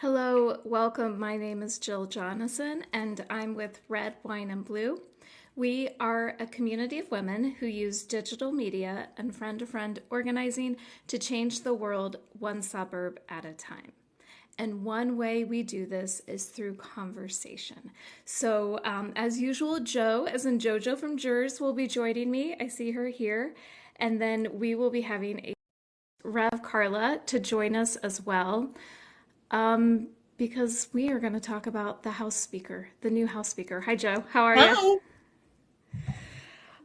Hello, welcome. My name is Jill Jonathan, and I'm with Red, Wine, and Blue. We are a community of women who use digital media and friend to friend organizing to change the world one suburb at a time. And one way we do this is through conversation. So, as usual, Jo, as in JoJo from Jers, will be joining me. I see her here. And then we will be having a Rev Karla to join us as well. Because we are going to talk about the House Speaker, the new House Speaker. Hi, Jo. How are you?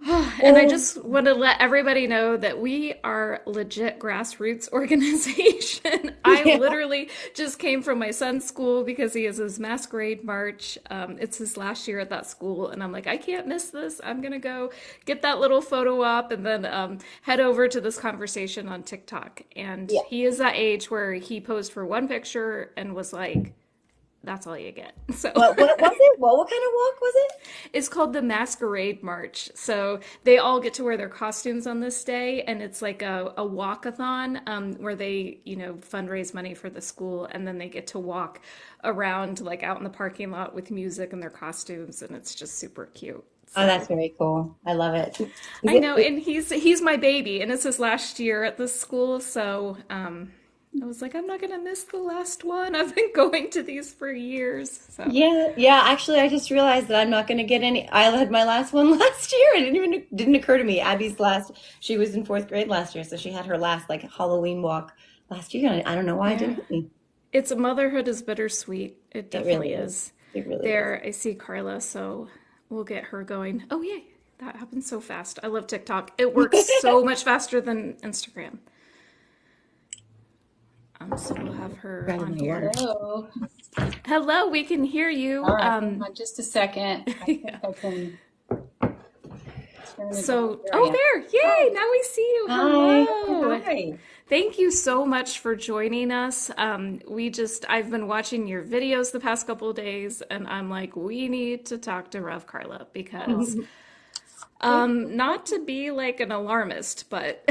Hi. And I just want to let everybody know that we are legit grassroots organization. I Yeah. literally just came from my son's school because he has his masquerade march. It's his last year at that school, and I'm like, I can't miss this. I'm gonna go get that little photo op and then head over to this conversation on TikTok. And Yeah. he is that age where he posed for one picture and was like, "That's all you get." So. What was it? What kind of walk was it? It's called the Masquerade March. So they all get to wear their costumes on this day, and it's like a walkathon where they, fundraise money for the school, and then they get to walk around like out in the parking lot with music and their costumes, and it's just super cute. Oh, So that's very cool. I love it. Is I it, know, it- and he's my baby, and it's his last year at this school, so I was like, I'm not gonna miss the last one. I've been going to these for years, so. yeah, yeah. Actually, I just realized that I'm not going to get any. I had my last one last year. It didn't occur to me. Abby's last. She was in fourth grade last year, so she had her last like Halloween walk last year. And I don't know why it didn't Yeah. hit me. It's motherhood is bittersweet. It It definitely really is. is. It really is. There, I see Karla, so we'll get her going. Oh, yay. That happens so fast. I love TikTok. It works so much faster than Instagram. So we'll have her Grabbing on my water. here. Hello. Hello, we can hear All you. right, hang on just a second. I think Yeah. I can turn it on. So, There I oh, am. there. Hi. Yay. Now we see you. Hi. Hello. Hi. Thank you so much for joining us. I've been watching your videos the past couple of days, and I'm like, we need to talk to Rev Karla because, Oh, it, not to be like an alarmist, but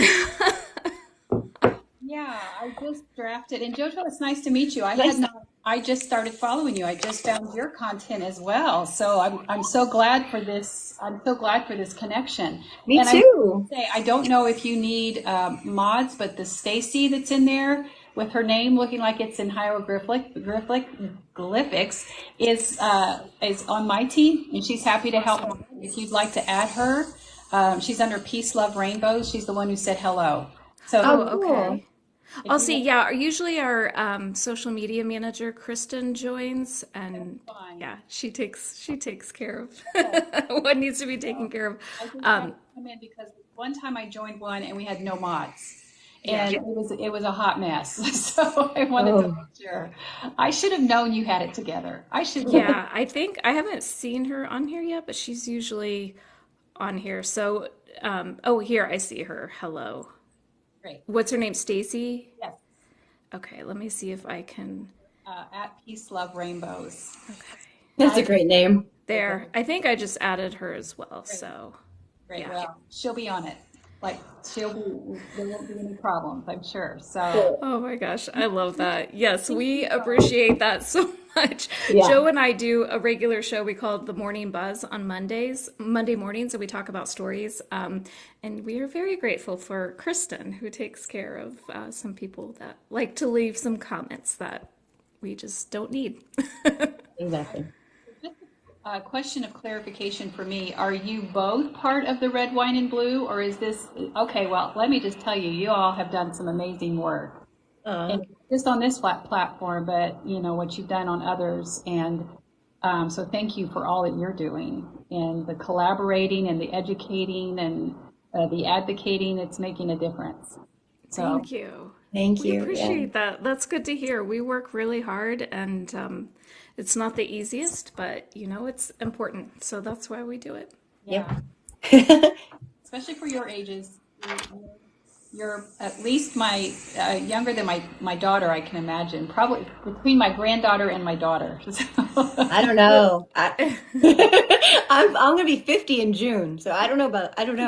yeah, I just drafted. And Jojo, it's nice to meet you. I had Nice. not, I just started following you. I just found your content as well. So I'm so glad for this. I'm so glad for this connection. Me And I too. say, I don't know if you need mods, but the Stacy that's in there with her name looking like it's in hieroglyphics is on my team, and she's happy to help awesome. if you'd like to add her. She's under Peace, Love, Rainbows. She's the one who said hello. So Oh, Oh, cool. okay. if I'll you see. have, Yeah, usually our social media manager Kristen joins, that's and fine. yeah, she takes care of Okay. what needs to be taken care of. I just have to Um, come in because one time I joined one and we had no mods. yeah. And it was a hot mess. So I wanted to Oh, make sure. I should have known you had it together. I should have. Yeah, I think I haven't seen her on here yet, but she's usually on here. So, oh, here I see her. Hello. Great. What's her name? Stacy? Yes. Okay, let me see if I can. At Peace, Love, Rainbows. Okay. that's a I great name. There. I think I just added her as well. great, So, great. yeah. Well, she'll be on it. Like she'll be. There won't be any problems, I'm sure. So Cool. Oh my gosh, I love that. Yes, thank we you so. appreciate that so much. Yeah. Joe and I do a regular show we call The Morning Buzz on Monday mornings, and we talk about stories. And we are very grateful for Kristen, who takes care of some people that like to leave some comments that we just don't need. Exactly. Just a question of clarification for me. Are you both part of the Red, Wine, and Blue, or is this okay? Well, let me just tell you, you all have done some amazing work, Uh, and just on this platform, but you know what you've done on others, and so thank you for all that you're doing and the collaborating and the educating and the advocating. It's making a difference. So Thank you. thank We you. Yeah. appreciate that. That's good to hear. We work really hard, and it's not the easiest, but it's important. So that's why we do it. Yep. yeah, especially for your ages. You're at least my younger than my daughter, I can imagine. Probably between my granddaughter and my daughter. I don't know. I'm gonna be 50 in June, so I don't know.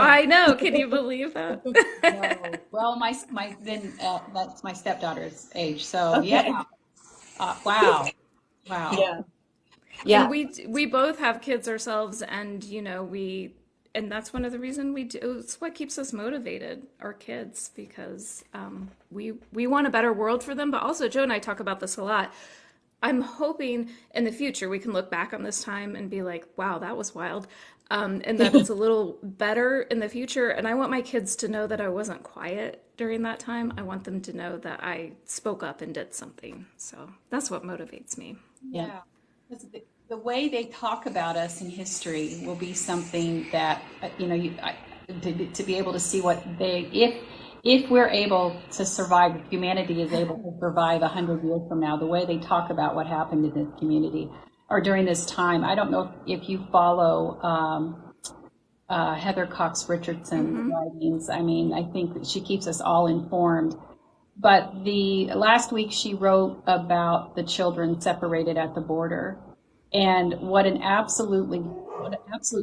I know. Can you believe that? No, well, my then that's my stepdaughter's age. So Okay. yeah, Wow. Wow. Yeah. And Yeah. we both have kids ourselves, and and that's one of the reasons we do. It's what keeps us motivated, our kids, because we want a better world for them. But also, Joe and I talk about this a lot. I'm hoping in the future we can look back on this time and be like, wow, that was wild. And that it's a little better in the future. And I want my kids to know that I wasn't quiet during that time. I want them to know that I spoke up and did something. So that's what motivates me. Yeah. Yeah. 'Cause the way they talk about us in history will be something that, to be able to see what if we're able to survive, if humanity is able to survive 100 years from now, the way they talk about what happened in this community or during this time. I don't know if you follow Heather Cox Richardson's writings. I mean, I think that she keeps us all informed. But the last week she wrote about the children separated at the border, and what an absolute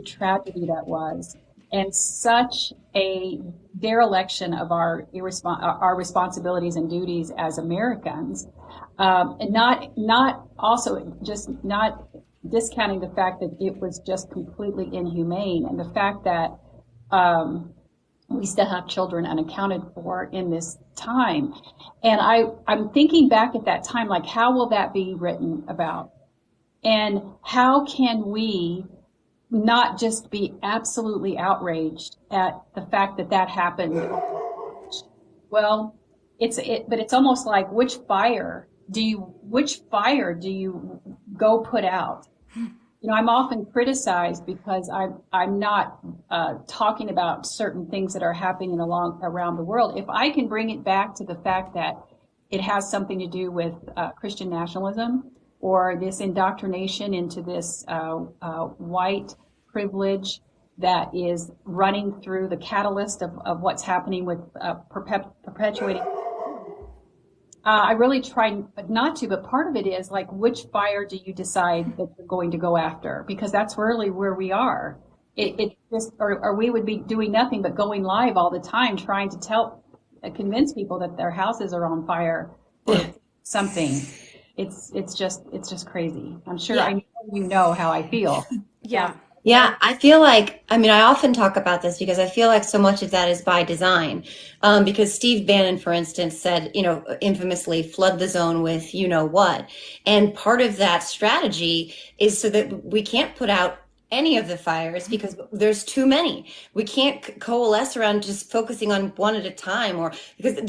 tragedy that was, and such a dereliction of our responsibilities and duties as Americans, and not also just not discounting the fact that it was just completely inhumane, and the fact that we still have children unaccounted for in this time. And I'm thinking back at that time, like, how will that be written about? And how can we not just be absolutely outraged at the fact that that happened? Well, but it's almost like, which fire do you go put out? I'm often criticized because I'm not talking about certain things that are happening around the world. If I can bring it back to the fact that it has something to do with Christian nationalism or this indoctrination into this white privilege that is running through the catalyst of what's happening with perpetuating. I really try not to, but part of it is like, which fire do you decide that you're going to go after? Because that's really where we are. Or we would be doing nothing but going live all the time, trying to convince people that their houses are on fire or something. It's just crazy. I'm sure I know you know how I feel. Yeah. Yeah, I feel like, I often talk about this because I feel like so much of that is by design. Because Steve Bannon, for instance, said, infamously, flood the zone with what. And part of that strategy is so that we can't put out any of the fires because there's too many. We can't coalesce around just focusing on one at a time, or because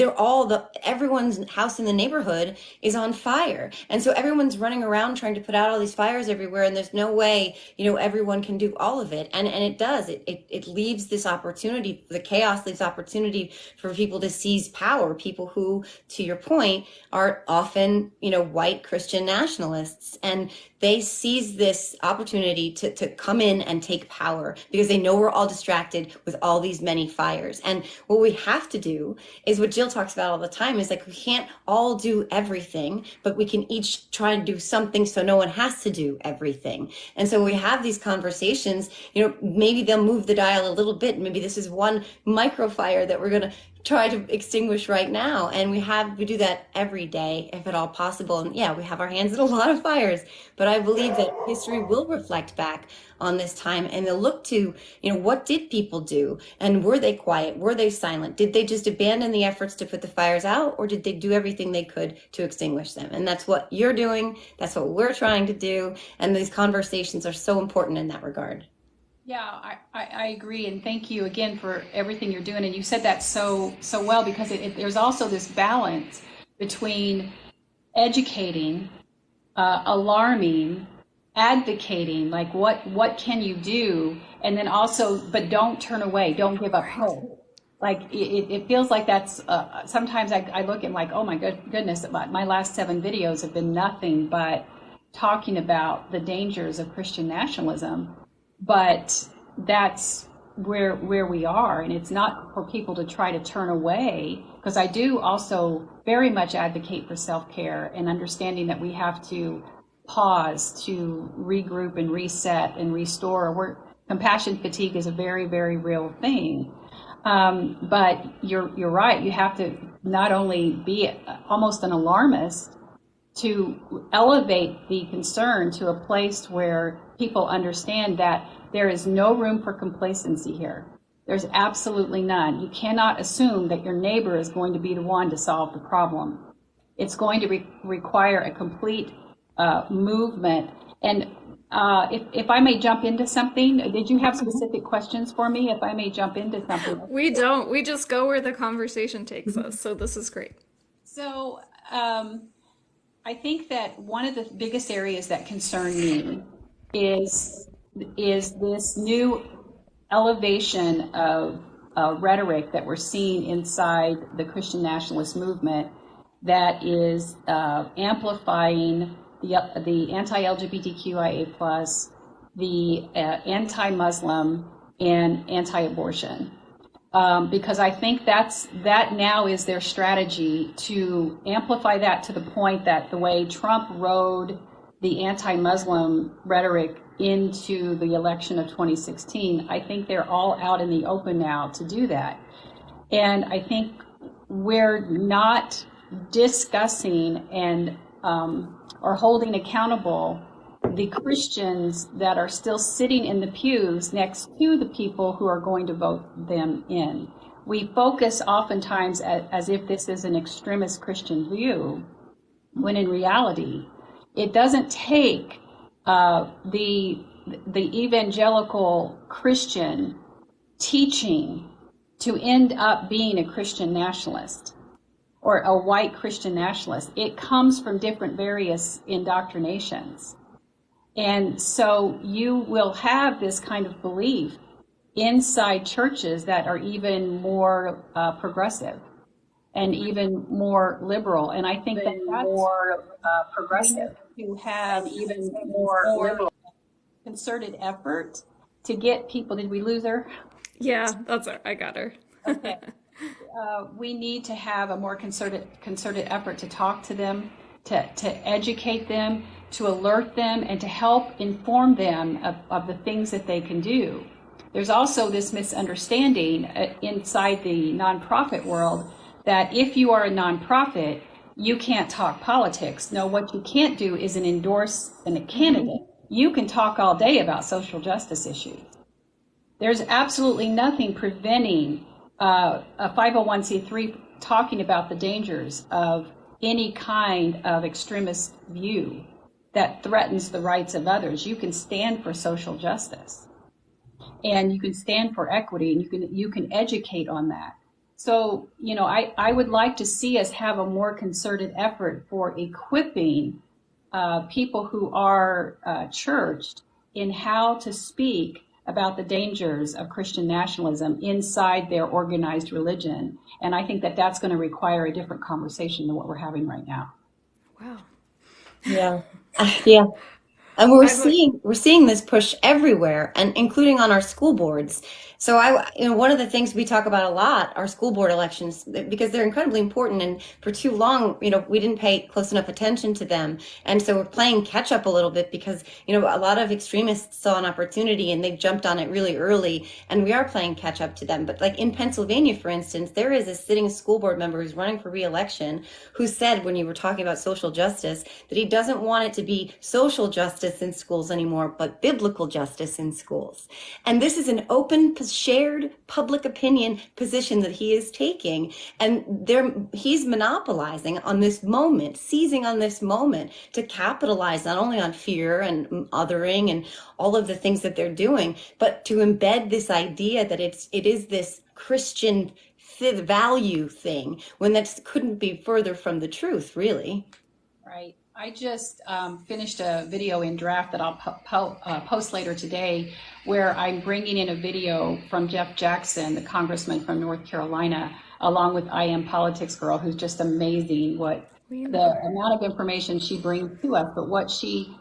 everyone's house in the neighborhood is on fire. And so everyone's running around trying to put out all these fires everywhere, and there's no way, everyone can do all of it. And it does. It leaves this opportunity, the chaos leaves opportunity for people to seize power, people who, to your point, are often, white Christian nationalists. And they seize this opportunity to come in and take power because they know we're all distracted with all these many fires. And what we have to do is what Jill talks about all the time is like, we can't all do everything, but we can each try and do something so no one has to do everything. And so we have these conversations, maybe they'll move the dial a little bit. Maybe this is one micro fire that we're going to try to extinguish right now. And we do that every day, if at all possible. And yeah, we have our hands in a lot of fires, but I believe that history will reflect back on this time, and they'll look to, what did people do? And were they quiet? Were they silent? Did they just abandon the efforts to put the fires out, or did they do everything they could to extinguish them? And that's what you're doing. That's what we're trying to do. And these conversations are so important in that regard. Yeah, I agree, and thank you again for everything you're doing. And you said that so well, because there's also this balance between educating, alarming, advocating, like what can you do, and then also, but don't turn away, don't give up hope. Like it feels like that's sometimes I look and like, oh my goodness, my last 7 videos have been nothing but talking about the dangers of Christian nationalism. But that's where we are, and it's not for people to try to turn away, because I do also very much advocate for self-care and understanding that we have to pause to regroup and reset and restore. Compassion fatigue is a very, very real thing. But you're right. You have to not only be almost an alarmist to elevate the concern to a place where people understand that there is no room for complacency here. There's absolutely none. You cannot assume that your neighbor is going to be the one to solve the problem. It's going to require a complete movement. And if I may jump into something, did you have specific questions for me? If I may jump into something. We don't. We just go where the conversation takes us. So this is great. So I think that one of the biggest areas that concern me is this new elevation of rhetoric that we're seeing inside the Christian nationalist movement that is amplifying the anti-LGBTQIA+, the anti-Muslim, and anti-abortion. Because I think that now is their strategy to amplify that to the point that the way Trump rode the anti-Muslim rhetoric into the election of 2016, I think they're all out in the open now to do that. And I think we're not discussing and or holding accountable the Christians that are still sitting in the pews next to the people who are going to vote them in. We focus oftentimes as if this is an extremist Christian view, when in reality, it doesn't take the evangelical Christian teaching to end up being a Christian nationalist or a white Christian nationalist. It comes from different various indoctrinations. And so you will have this kind of belief inside churches that are even more progressive and even more liberal. And I think that's more progressive to have even more liberal concerted effort to get people. Did we lose her? Yeah, that's her. I got her. Okay. We need to have a more concerted effort to talk to them, to educate them, to alert them, and to help inform them of the things that they can do. There's also this misunderstanding inside the nonprofit world that if you are a nonprofit, you can't talk politics. No, what you can't do is endorse a candidate. You can talk all day about social justice issues. There's absolutely nothing preventing a 501c3 talking about the dangers of any kind of extremist view that threatens the rights of others. You can stand for social justice, and you can stand for equity, and you can educate on that. So, I would like to see us have a more concerted effort for equipping people who are churched in how to speak about the dangers of Christian nationalism inside their organized religion. And I think that that's going to require a different conversation than what we're having right now. Wow. Yeah. Yeah. And we're seeing this push everywhere, and including on our school boards. So one of the things we talk about a lot are school board elections, because they're incredibly important. And for too long, we didn't pay close enough attention to them. And so we're playing catch up a little bit because, a lot of extremists saw an opportunity and they jumped on it really early, and we are playing catch up to them. But like in Pennsylvania, for instance, there is a sitting school board member who's running for re-election who said, when you were talking about social justice, that he doesn't want it to be social justice in schools anymore, but biblical justice in schools. And this is an open, shared public opinion position that he is taking. And he's monopolizing on this moment, seizing on this moment to capitalize not only on fear and othering and all of the things that they're doing, but to embed this idea that it is this Christian value thing, when that couldn't be further from the truth, really. Right. I just finished a video in draft that I'll post later today, where I'm bringing in a video from Jeff Jackson, the congressman from North Carolina, along with I Am Politics Girl, who's just amazing the amount of information she brings to us. But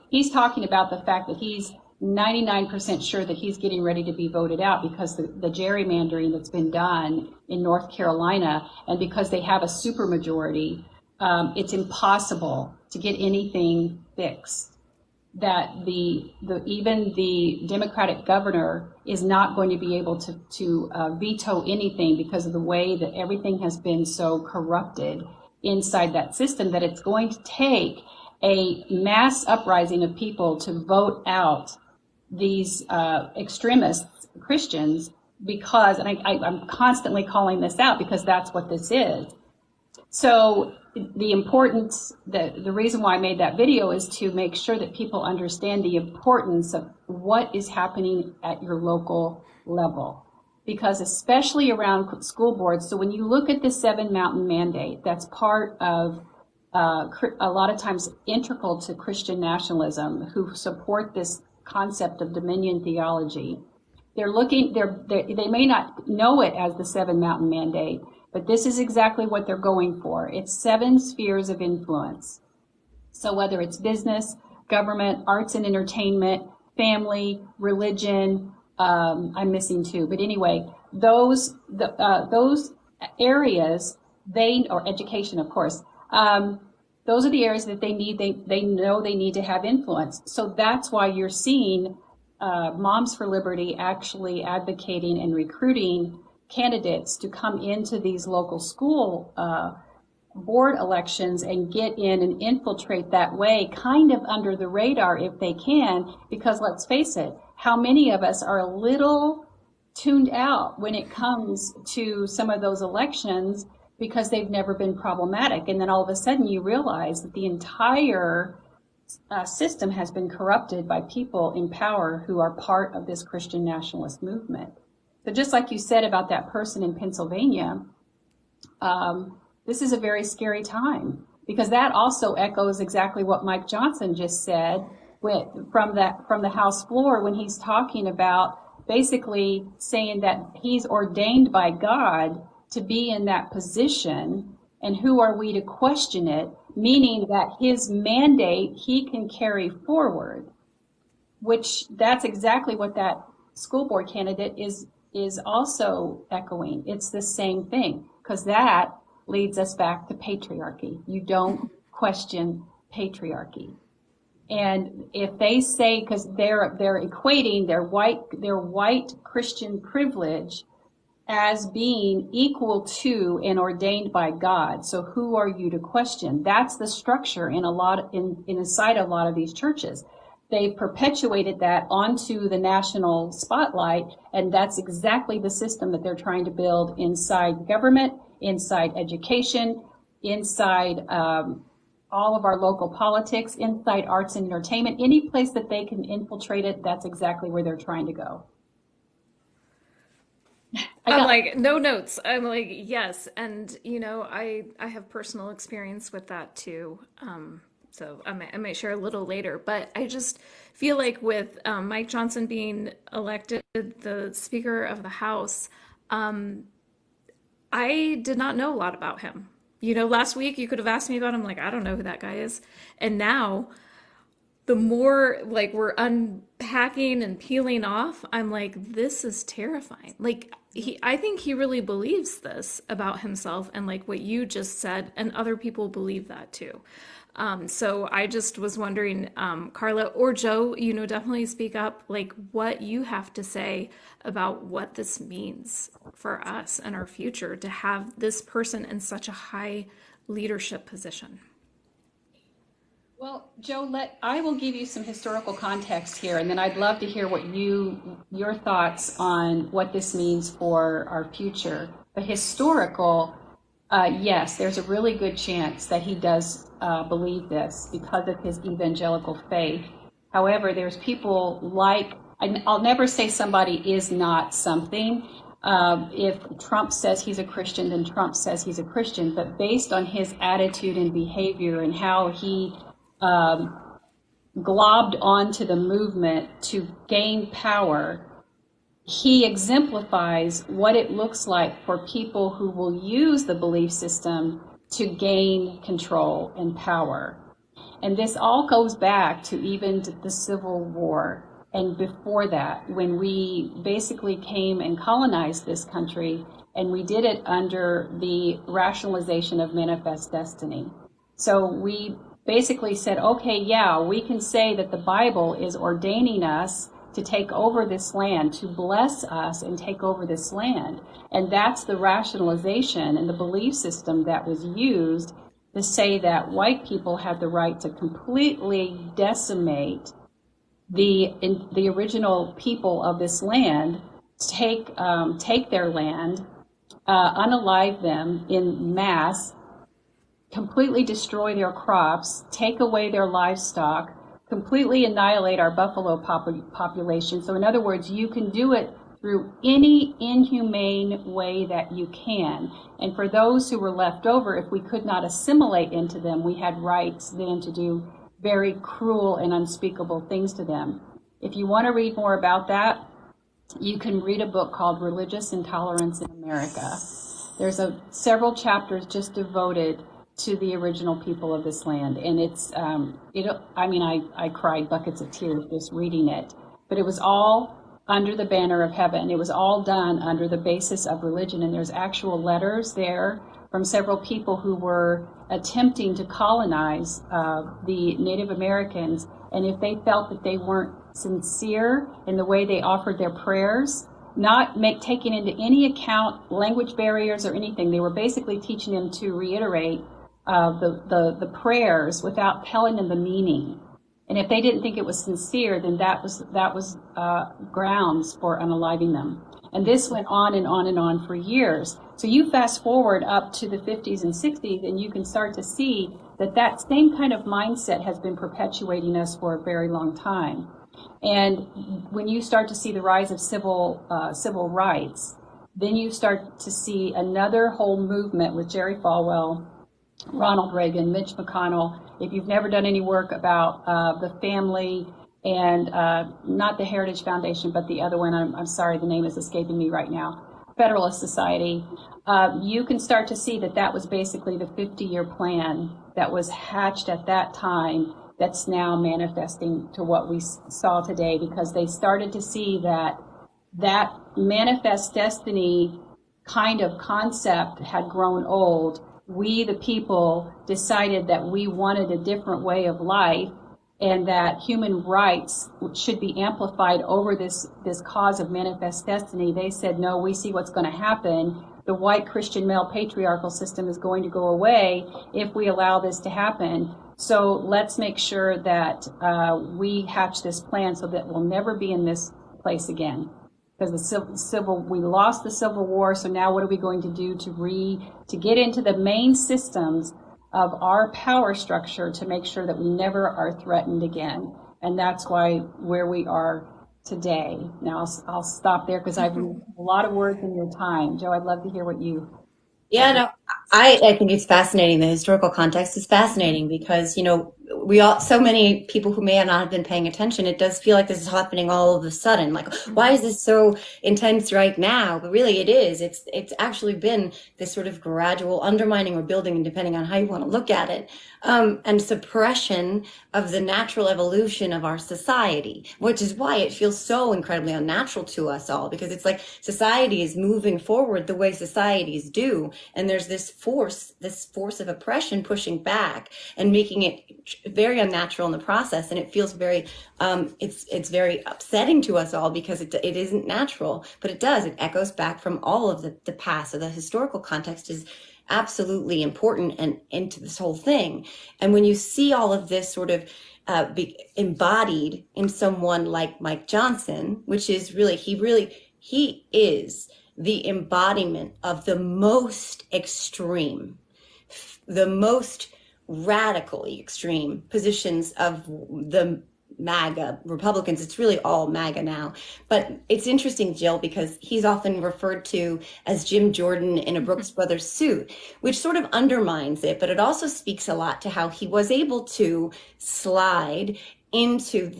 he's talking about the fact that he's 99% sure that he's getting ready to be voted out because the gerrymandering that's been done in North Carolina, and because they have a supermajority, it's impossible to get anything fixed. That even the Democratic governor is not going to be able to veto anything because of the way that everything has been so corrupted inside that system, that it's going to take a mass uprising of people to vote out these extremist Christians because, and I'm constantly calling this out because that's what this is. So the importance, the reason why I made that video is to make sure that people understand the importance of what is happening at your local level. Because especially around school boards, so when you look at the Seven Mountain Mandate, that's part of a lot of times integral to Christian nationalism, who support this concept of dominion theology. They may not know it as the Seven Mountain Mandate, but this is exactly what they're going for. It's 7 spheres of influence. So whether it's business, government, arts and entertainment, family, religion, I'm missing 2, but anyway, those areas, or education, of course, those are the areas that they know they need to have influence. So that's why you're seeing Moms for Liberty actually advocating and recruiting candidates to come into these local school board elections and get in and infiltrate that way, kind of under the radar if they can, because let's face it, how many of us are a little tuned out when it comes to some of those elections because they've never been problematic. And then all of a sudden you realize that the entire system has been corrupted by people in power who are part of this Christian nationalist movement. So just like you said about that person in Pennsylvania, this is a very scary time, because that also echoes exactly what Mike Johnson just said from the House floor when he's talking about basically saying that he's ordained by God to be in that position, and who are we to question it, meaning that his mandate he can carry forward, which that's exactly what that school board candidate is also echoing. It's the same thing, because that leads us back to patriarchy. You don't question patriarchy. And if they say, because they're equating their white Christian privilege as being equal to and ordained by God. So who are you to question? That's the structure inside a lot of these churches. They've perpetuated that onto the national spotlight, and that's exactly the system that they're trying to build inside government, inside education, inside all of our local politics, inside arts and entertainment. Any place that they can infiltrate it, that's exactly where they're trying to go. I'm like, no notes. I'm like, yes. And, I have personal experience with that too. So I might share a little later, but I just feel like with Mike Johnson being elected the Speaker of the House, I did not know a lot about him. Last week you could have asked me about him, like, I don't know who that guy is. And now the more like we're unpacking and peeling off, I'm like, this is terrifying. Like I think he really believes this about himself, and like what you just said, and other people believe that too. So I just was wondering, Karla or Joe, definitely speak up, like what you have to say about what this means for us and our future to have this person in such a high leadership position. Well, Joe, I will give you some historical context here, and then I'd love to hear what your thoughts on what this means for our future. But historical, yes, there's a really good chance that he does believe this because of his evangelical faith. However, there's people I'll never say somebody is not something. If Trump says he's a Christian, then Trump says he's a Christian. But based on his attitude and behavior and how he globbed onto the movement to gain power, he exemplifies what it looks like for people who will use the belief system to gain control and power. And this all goes back to even the Civil War and before that, when we basically came and colonized this country, and we did it under the rationalization of manifest destiny. So we basically said, okay, yeah, we can say that the Bible is ordaining us to take over this land, to bless us and take over this land. And that's the rationalization and the belief system that was used to say that white people had the right to completely decimate the original people of this land, take their land, unalive them in mass, completely destroy their crops, take away their livestock, completely annihilate our buffalo population. So in other words, you can do it through any inhumane way that you can. And for those who were left over, if we could not assimilate into them, we had rights then to do very cruel and unspeakable things to them. If you want to read more about that, you can read a book called Religious Intolerance in America. There's several chapters just devoted to the original people of this land. And it's, I cried buckets of tears just reading it, but it was all under the banner of heaven. It was all done under the basis of religion. And there's actual letters there from several people who were attempting to colonize the Native Americans. And if they felt that they weren't sincere in the way they offered their prayers, not taking into any account language barriers or anything, they were basically teaching them to reiterate the prayers without telling them the meaning. And if they didn't think it was sincere, then that was grounds for unaliving them. And this went on and on and on for years. So you fast forward up to the 50s and 60s, and you can start to see that same kind of mindset has been perpetuating us for a very long time. And when you start to see the rise of civil rights, then you start to see another whole movement with Jerry Falwell, Ronald Reagan, Mitch McConnell. If you've never done any work about the family and not the Heritage Foundation, but the other one, I'm sorry, the name is escaping me right now, Federalist Society, you can start to see that was basically the 50-year plan that was hatched at that time that's now manifesting to what we saw today, because they started to see that manifest destiny kind of concept had grown old. We, the people, decided that we wanted a different way of life, and that human rights should be amplified over this cause of manifest destiny. They said, no, we see what's going to happen. The white Christian male patriarchal system is going to go away if we allow this to happen. So let's make sure that we hatch this plan so that we'll never be in this place again. Because we lost the Civil War, so now what are we going to do to get into the main systems of our power structure to make sure that we never are threatened again? And that's where we are today. Now I'll stop there because I've used a lot of words in your time. Joe, I'd love to hear what you. Yeah, no, I think it's fascinating. The historical context is fascinating because, so many people who may not have been paying attention, it does feel like this is happening all of a sudden. Like, why is this so intense right now? But really it is. It's actually been this sort of gradual undermining or building, and depending on how you want to look at it, and suppression of the natural evolution of our society, which is why it feels so incredibly unnatural to us all, because it's like society is moving forward the way societies do. And there's this force of oppression pushing back and making it very unnatural in the process. And it feels very, it's very upsetting to us all because it isn't natural, but it echoes back from all of the past. So the historical context is absolutely important and into this whole thing. And when you see all of this sort of be embodied in someone like Mike Johnson, which is he is the embodiment of the most extreme, the most radically extreme positions of the MAGA Republicans. It's really all MAGA now. But it's interesting, Jill, because he's often referred to as Jim Jordan in a Brooks Brothers suit, which sort of undermines it, but it also speaks a lot to how he was able to slide into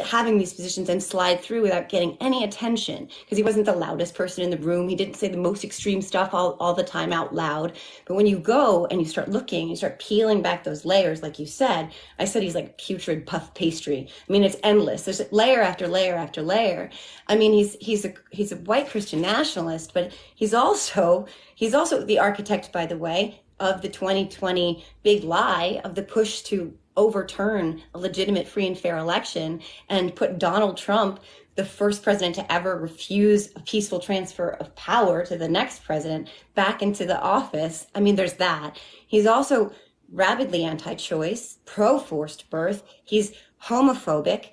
having these positions and slide through without getting any attention, because he wasn't the loudest person in the room. He didn't say the most extreme stuff all the time out loud. But when you go and you start looking, you start peeling back those layers, like you said, I said he's like putrid puff pastry. I mean, it's endless. There's layer after layer after layer. I mean, he's a white Christian nationalist, but he's also the architect, by the way, of the 2020 big lie of the push to overturn a legitimate, free and fair election and put Donald Trump, the first president to ever refuse a peaceful transfer of power to the next president, back into the office. I mean, there's that. He's also rabidly anti-choice, pro-forced birth. He's homophobic.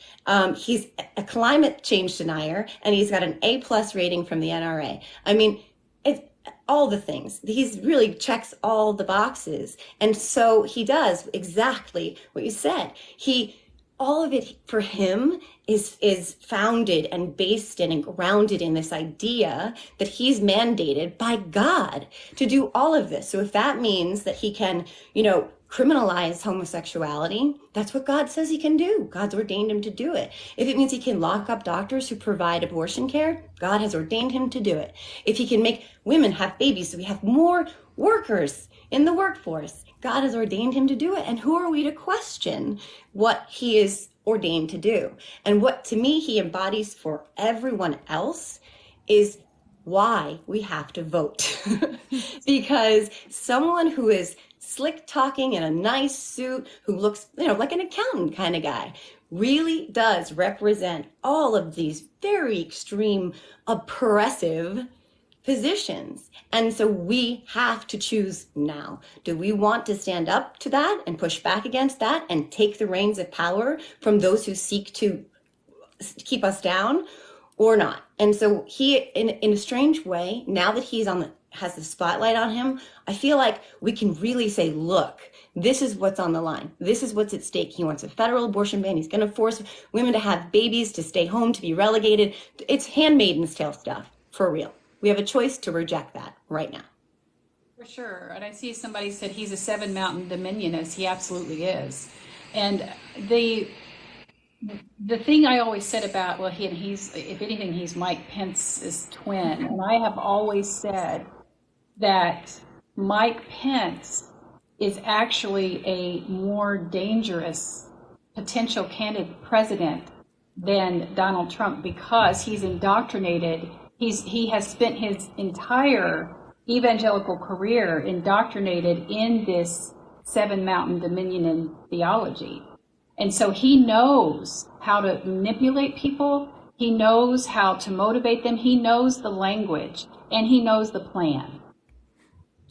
He's a climate change denier, and he's got an A+ rating from the NRA. I mean, it's all the things. He's really checks all the boxes. And so he does exactly what you said. All of it for him is founded and based in and grounded in this idea that he's mandated by God to do all of this. So if that means that he can, criminalize homosexuality, that's what God says he can do. God's ordained him to do it. If it means he can lock up doctors who provide abortion care, God has ordained him to do it. If he can make women have babies so we have more workers in the workforce, God has ordained him to do it. And who are we to question what he is ordained to do? And what, to me, he embodies for everyone else is why we have to vote. Because someone who is slick talking in a nice suit, who looks, like an accountant kind of guy, really does represent all of these very extreme, oppressive positions. And so we have to choose now. Do we want to stand up to that and push back against that and take the reins of power from those who seek to keep us down, or not? And so he, in a strange way, now that he's has the spotlight on him, I feel like we can really say, look, this is what's on the line. This is what's at stake. He wants a federal abortion ban. He's going to force women to have babies, to stay home, to be relegated. It's Handmaid's Tale stuff, for real. We have a choice to reject that right now. For sure. And I see somebody said he's a 7-mountain dominionist. He absolutely is. And the thing I always said about, well, he's, if anything, he's Mike Pence's twin. And I have always said that Mike Pence is actually a more dangerous potential candidate president than Donald Trump, because he's indoctrinated. He has spent his entire evangelical career indoctrinated in this 7-mountain dominion theology. And so he knows how to manipulate people. He knows how to motivate them. He knows the language, and he knows the plan.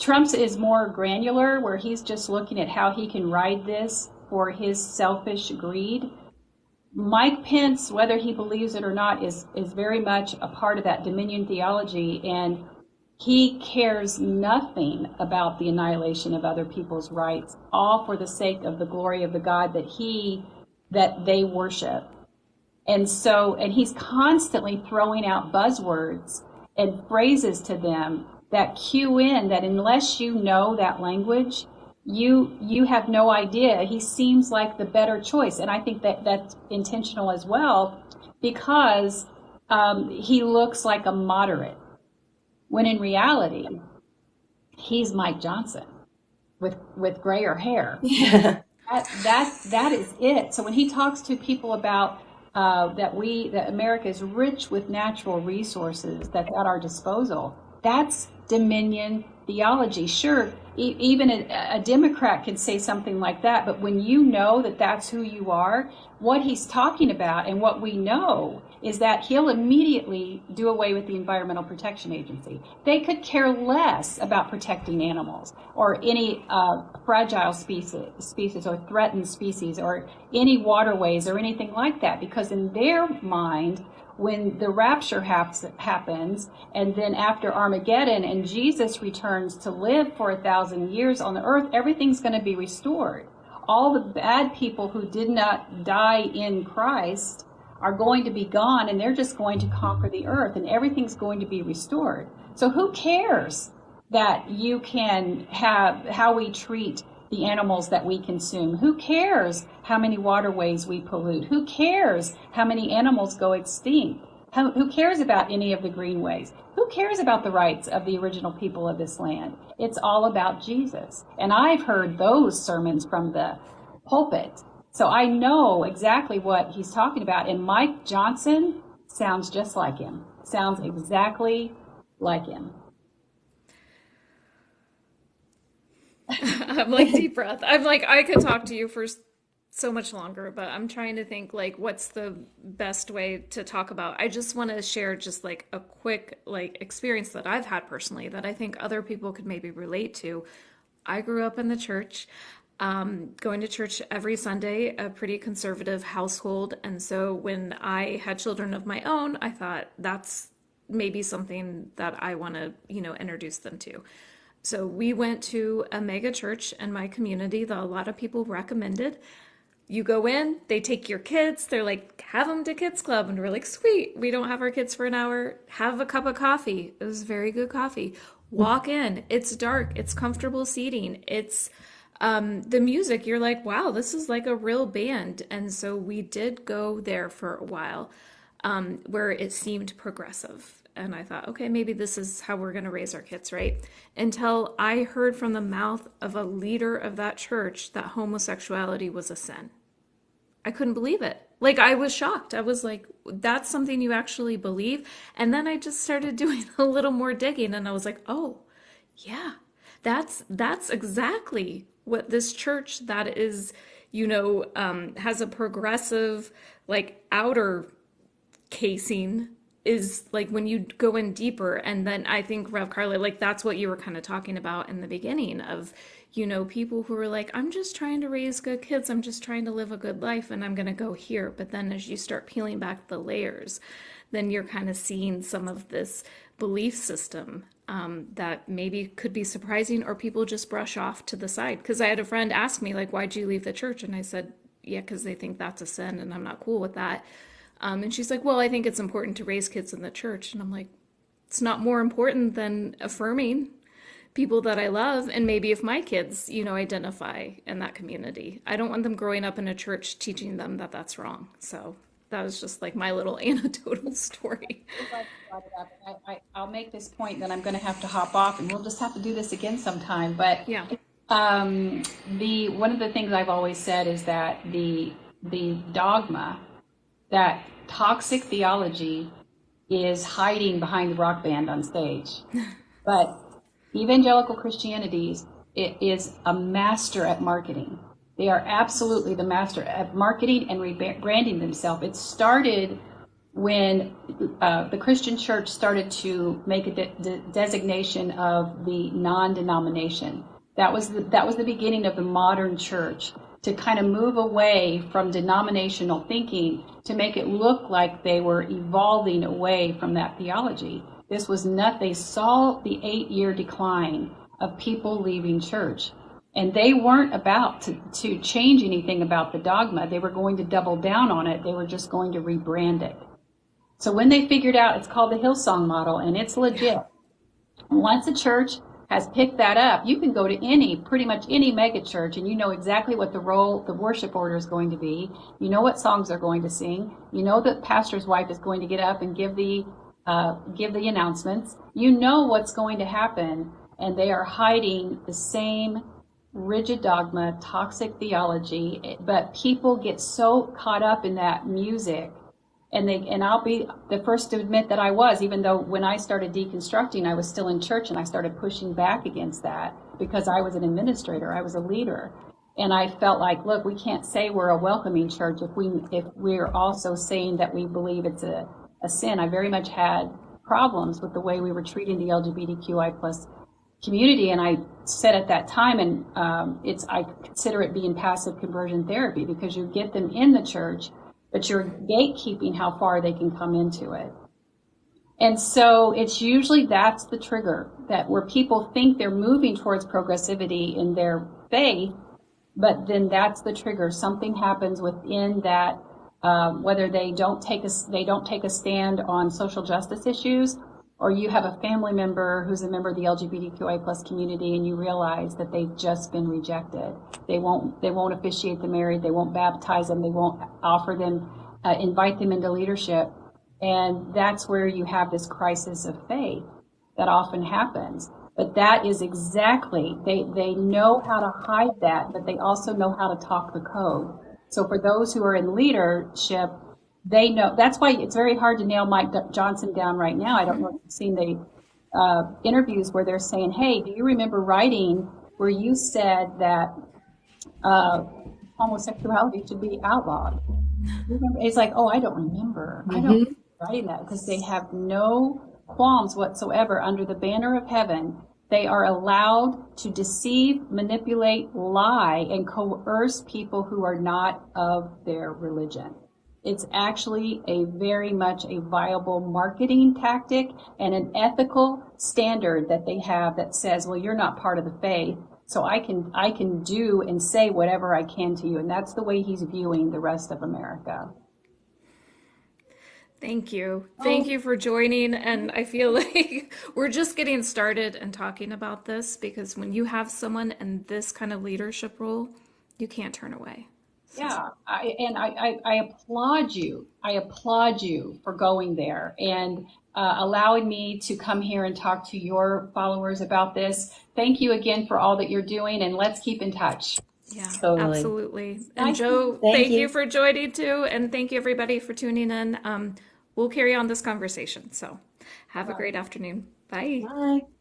Trump's is more granular, where he's just looking at how he can ride this for his selfish greed. Mike Pence, whether he believes it or not, is very much a part of that dominion theology, and he cares nothing about the annihilation of other people's rights, all for the sake of the glory of the God that they worship. And he's constantly throwing out buzzwords and phrases to them that cue in that unless you know that language, you have no idea. He seems like the better choice. And I think that that's intentional as well, because he looks like a moderate, when in reality, he's Mike Johnson with grayer hair. Yeah. That is it. So when he talks to people about that America is rich with natural resources that's at our disposal, that's dominion theology. Sure, even a Democrat can say something like that, but when you know that that's who you are, what he's talking about and what we know is that he'll immediately do away with the Environmental Protection Agency. They could care less about protecting animals or any fragile species or threatened species or any waterways or anything like that, because in their mind, when the rapture happens, and then after Armageddon and Jesus returns to live for 1,000 years on the earth, everything's going to be restored. All the bad people who did not die in Christ are going to be gone, and they're just going to conquer the earth, and everything's going to be restored. So who cares that you can have how we treat the animals that we consume? Who cares how many waterways we pollute? Who cares how many animals go extinct? Who cares about any of the greenways? Who cares about the rights of the original people of this land? It's all about Jesus. And I've heard those sermons from the pulpit. So I know exactly what he's talking about. And Mike Johnson sounds just like him. Sounds exactly like him. I'm like, deep breath. I'm like, I could talk to you for so much longer, but I'm trying to think like what's the best way to talk about. I just want to share just like a quick like experience that I've had personally that I think other people could maybe relate to. I grew up in the church, going to church every Sunday, a pretty conservative household. And so when I had children of my own, I thought that's maybe something that I want to, introduce them to. So we went to a mega church in my community that a lot of people recommended. You go in, they take your kids, they're like, have them to kids club. And we're like, sweet, we don't have our kids for an hour. Have a cup of coffee. It was very good coffee. Walk in, it's dark, it's comfortable seating, it's the music, you're like, wow, this is like a real band. And so we did go there for a while, where it seemed progressive. And I thought, okay, maybe this is how we're going to raise our kids, right? Until I heard from the mouth of a leader of that church that homosexuality was a sin. I couldn't believe it. Like, I was shocked. I was like, that's something you actually believe? And then I just started doing a little more digging and I was like, oh, yeah, that's exactly what this church that is, has a progressive, like, outer casing is like when you go in deeper. And then I think, Rev Karla, like that's what you were kind of talking about in the beginning of, people who are like, I'm just trying to raise good kids, I'm just trying to live a good life, and I'm going to go here. But then as you start peeling back the layers, then you're kind of seeing some of this belief system, that maybe could be surprising, or people just brush off to the side. Because I had a friend ask me, like, why'd you leave the church? And I said, yeah, because they think that's a sin and I'm not cool with that. And she's like, well, I think it's important to raise kids in the church. And I'm like, it's not more important than affirming people that I love. And maybe if my kids, identify in that community, I don't want them growing up in a church teaching them that that's wrong. So that was just like my little anecdotal story. I'll make this point, then I'm going to have to hop off, and we'll just have to do this again sometime. But Yeah. the one of the things I've always said is that the dogma, that toxic theology, is hiding behind the rock band on stage. But evangelical Christianity is a master at marketing. They are absolutely the master at marketing and rebranding themselves. It started when the Christian church started to make a designation of the non-denomination. That was the beginning of the modern church, to kind of move away from denominational thinking to make it look like they were evolving away from that theology. This was not, they saw the 8-year decline of people leaving church. And they weren't about to change anything about the dogma. They were going to double down on it. They were just going to rebrand it. So when they figured out, it's called the Hillsong model, and it's legit. Once a church has picked that up, you can go to pretty much any mega church, and you know exactly what the worship order is going to be. You know what songs they're going to sing. You know the pastor's wife is going to get up and give the announcements. You know what's going to happen, and they are hiding the same rigid dogma, toxic theology. But people get so caught up in that music. And I'll be the first to admit that I was, even though when I started deconstructing, I was still in church, and I started pushing back against that because I was an administrator, I was a leader. And I felt like, look, we can't say we're a welcoming church if we're also saying that we believe it's a sin. I very much had problems with the way we were treating the LGBTQI plus community. And I said at that time, and I consider it being passive conversion therapy, because you get them in the church, but you're gatekeeping how far they can come into it. And so it's usually that's the trigger, that where people think they're moving towards progressivity in their faith, but then that's the trigger. Something happens within that, whether they don't take a stand on social justice issues, or you have a family member who's a member of the LGBTQI plus community, and you realize that they've just been rejected. They won't officiate the married. They won't baptize them. They won't offer them, invite them into leadership. And that's where you have this crisis of faith that often happens. But that is exactly, they know how to hide that, but they also know how to talk the code. So for those who are in leadership, they know. That's why it's very hard to nail Mike Johnson down right now. I don't know if you've seen the interviews where they're saying, hey, do you remember writing where you said that homosexuality should be outlawed. It's like, oh, I don't remember. I don't remember writing that, because they have no qualms whatsoever. Under the banner of heaven, they are allowed to deceive, manipulate, lie, and coerce people who are not of their religion. It's actually a very much a viable marketing tactic and an ethical standard that they have that says, well, you're not part of the faith, so I can do and say whatever I can to you. And that's the way he's viewing the rest of America. Thank you. Thank you for joining. And I feel like we're just getting started and talking about this, because when you have someone in this kind of leadership role, you can't turn away. Yeah, I applaud you. I applaud you for going there and allowing me to come here and talk to your followers about this. Thank you again for all that you're doing, and let's keep in touch. Yeah, Totally. absolutely. And Joe, thank you for joining too. And thank you everybody for tuning in. We'll carry on this conversation. So have a great afternoon. Bye. Bye.